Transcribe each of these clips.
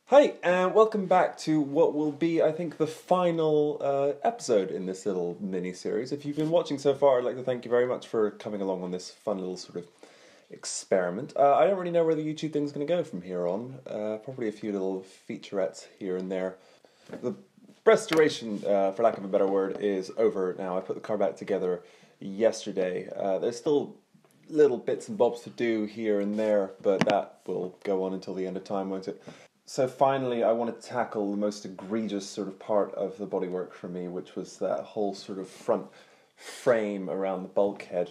Hi, and welcome back to what will be, I think, the final episode in this little mini-series. If you've been watching so far, I'd like to thank you very much for coming along on this fun little sort of experiment. I don't really know where the YouTube thing's going to go from here on. Probably a few little featurettes here and there. The restoration, for lack of a better word, is over now. I put the car back together yesterday. There's still little bits and bobs to do here and there, but that will go on until the end of time, won't it? So finally, I want to tackle the most egregious sort of part of the bodywork for me, which was that whole sort of front frame around the bulkhead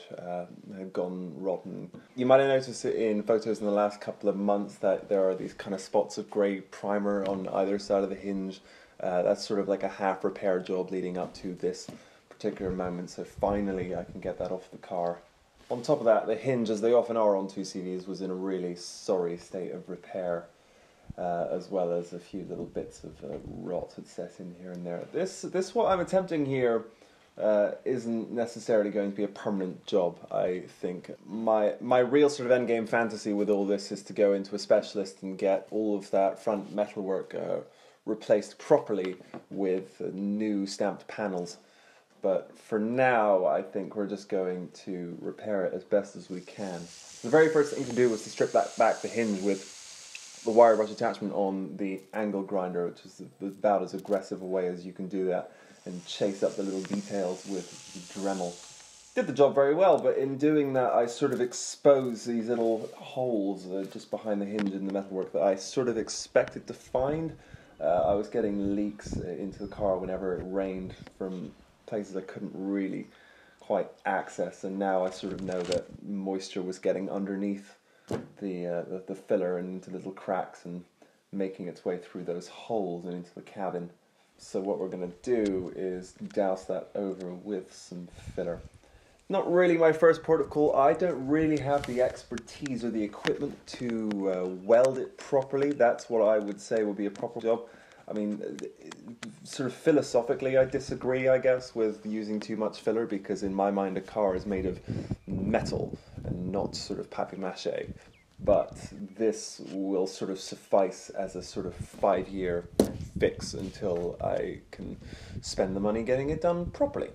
had gone rotten. You might have noticed it in photos in the last couple of months that there are these kind of spots of grey primer on either side of the hinge. That's sort of like a half repair job leading up to this particular moment, so finally I can get that off the car. On top of that, the hinge, as they often are on 2CVs, was in a really sorry state of repair. As well as a few little bits of rot had set in here and there. This what I'm attempting here isn't necessarily going to be a permanent job, I think. My real sort of endgame fantasy with all this is to go into a specialist and get all of that front metalwork replaced properly with new stamped panels. But for now, I think we're just going to repair it as best as we can. The very first thing to do was to strip back the hinge with the wire brush attachment on the angle grinder, which is about as aggressive a way as you can do that, and chase up the little details with the Dremel. Did the job very well, but in doing that I sort of exposed these little holes just behind the hinge in the metalwork that I sort of expected to find. I was getting leaks into the car whenever it rained from places I couldn't really quite access, and now I sort of know that moisture was getting underneath the filler and into little cracks and making its way through those holes and into the cabin. So what we're going to do is douse that over with some filler. Not really my first port of call. I don't really have the expertise or the equipment to weld it properly. That's what I would say would be a proper job. I mean, sort of philosophically I disagree, I guess, with using too much filler, because in my mind a car is made of metal and not sort of papier-mâché. But this will sort of suffice as a sort of 5-year fix until I can spend the money getting it done properly.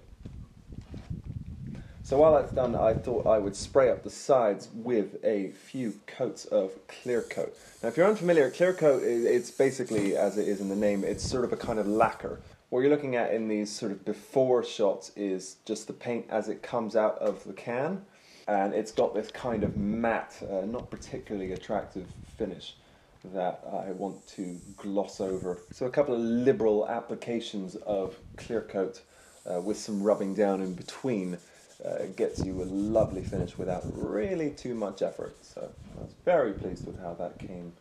So while that's done, I thought I would spray up the sides with a few coats of clear coat. Now if you're unfamiliar, clear coat, it's basically, as it is in the name, it's sort of a kind of lacquer. What you're looking at in these sort of before shots is just the paint as it comes out of the can, and it's got this kind of matte, not particularly attractive finish that I want to gloss over. So a couple of liberal applications of clear coat with some rubbing down in between gets you a lovely finish without really too much effort. So I was very pleased with how that came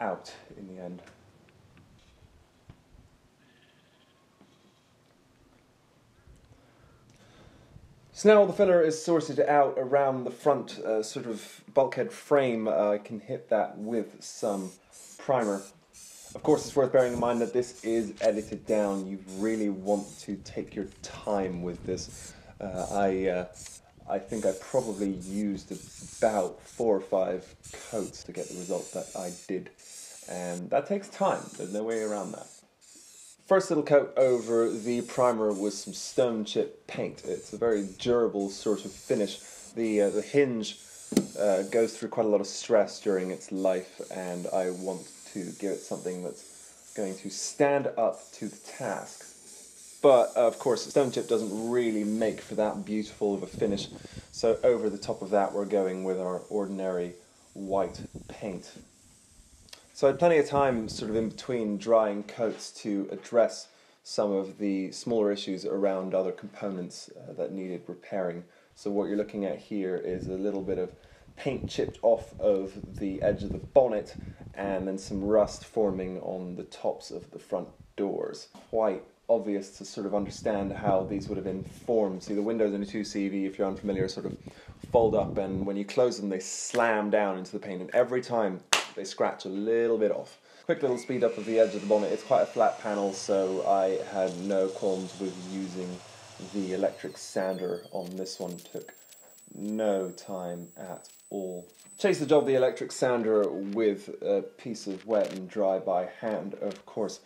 out in the end. So now all the filler is sorted out around the front sort of bulkhead frame. I can hit that with some primer. Of course, it's worth bearing in mind that this is edited down. You really want to take your time with this. I think I probably used about 4 or 5 coats to get the result that I did, and that takes time. There's no way around that. First little coat over the primer was some stone chip paint. It's a very durable sort of finish. The hinge goes through quite a lot of stress during its life, and I want to give it something that's going to stand up to the task. But of course, stone chip doesn't really make for that beautiful of a finish, so over the top of that we're going with our ordinary white paint. So I had plenty of time sort of in between drying coats to address some of the smaller issues around other components that needed repairing. So what you're looking at here is a little bit of paint chipped off of the edge of the bonnet, and then some rust forming on the tops of the front doors. Quite obvious to sort of understand how these would have been formed. See, the windows in a 2CV, if you're unfamiliar, sort of fold up, and when you close them they slam down into the paint, and every time they scratch a little bit off. Quick little speed up of the edge of the bonnet. It's quite a flat panel, so I had no qualms with using the electric sander on this one. Took no time at all. Chase the job of the electric sander with a piece of wet and dry by hand, of course,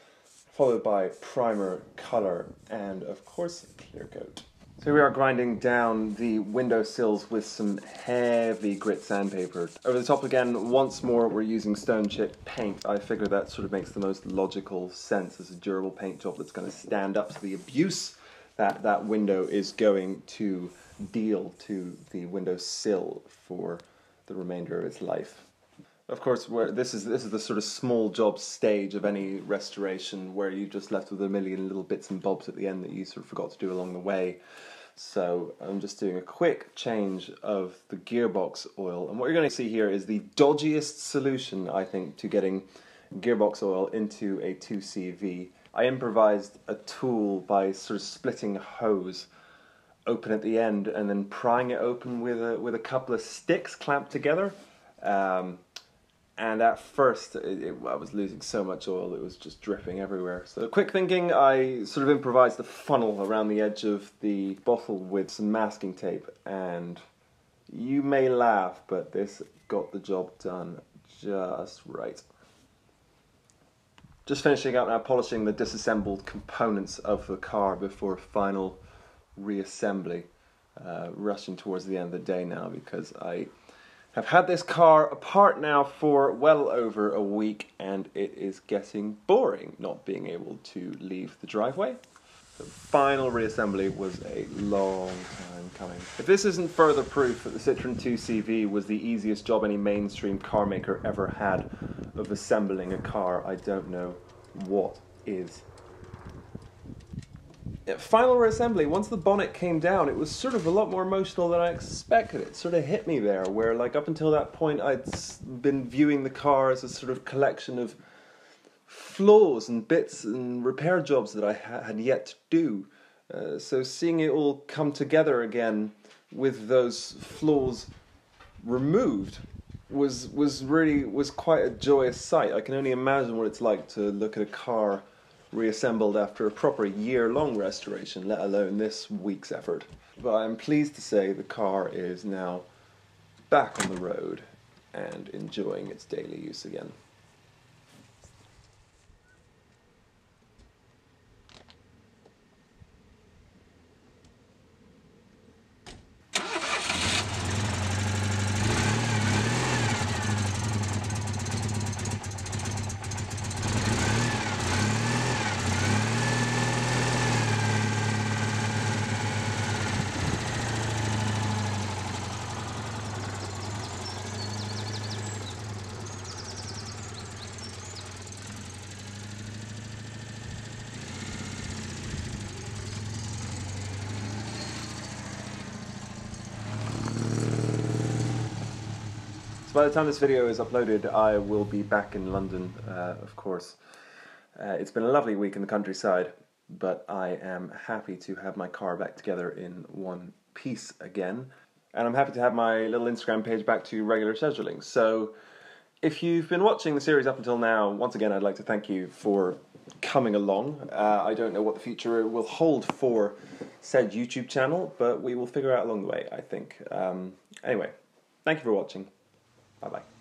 followed by primer, colour, and of course clear coat. So we are grinding down the windowsills with some heavy grit sandpaper. Over the top again, once more we're using stone chip paint. I figure that sort of makes the most logical sense as a durable paint job that's going to stand up to the abuse that that window is going to deal to the windowsill for the remainder of its life. Of course, this is the sort of small job stage of any restoration where you're just left with a million little bits and bobs at the end that you sort of forgot to do along the way. So I'm just doing a quick change of the gearbox oil, and what you're going to see here is the dodgiest solution, I think, to getting gearbox oil into a 2cv. I improvised a tool by sort of splitting a hose open at the end and then prying it open with a couple of sticks clamped together. And at first, I was losing so much oil, it was just dripping everywhere. So quick thinking, I sort of improvised a funnel around the edge of the bottle with some masking tape, and you may laugh, but this got the job done just right. Just finishing up now, polishing the disassembled components of the car before final reassembly. Rushing towards the end of the day now because I have had this car apart now for well over a week and it is getting boring not being able to leave the driveway. The final reassembly was a long time coming. If this isn't further proof that the Citroen 2cv was the easiest job any mainstream car maker ever had of assembling a car, I don't know what is. Final reassembly, once the bonnet came down, it was sort of a lot more emotional than I expected. It sort of hit me there, where like up until that point I'd been viewing the car as a sort of collection of flaws and bits and repair jobs that I had yet to do. So seeing it all come together again with those flaws removed was quite a joyous sight. I can only imagine what it's like to look at a car reassembled after a proper year-long restoration, let alone this week's effort. But I'm pleased to say the car is now back on the road and enjoying its daily use again. So by the time this video is uploaded, I will be back in London, of course. It's been a lovely week in the countryside, but I am happy to have my car back together in one piece again. And I'm happy to have my little Instagram page back to regular scheduling. So if you've been watching the series up until now, once again I'd like to thank you for coming along. I don't know what the future will hold for said YouTube channel, but we will figure out along the way, I think. Anyway, thank you for watching. Bye-bye.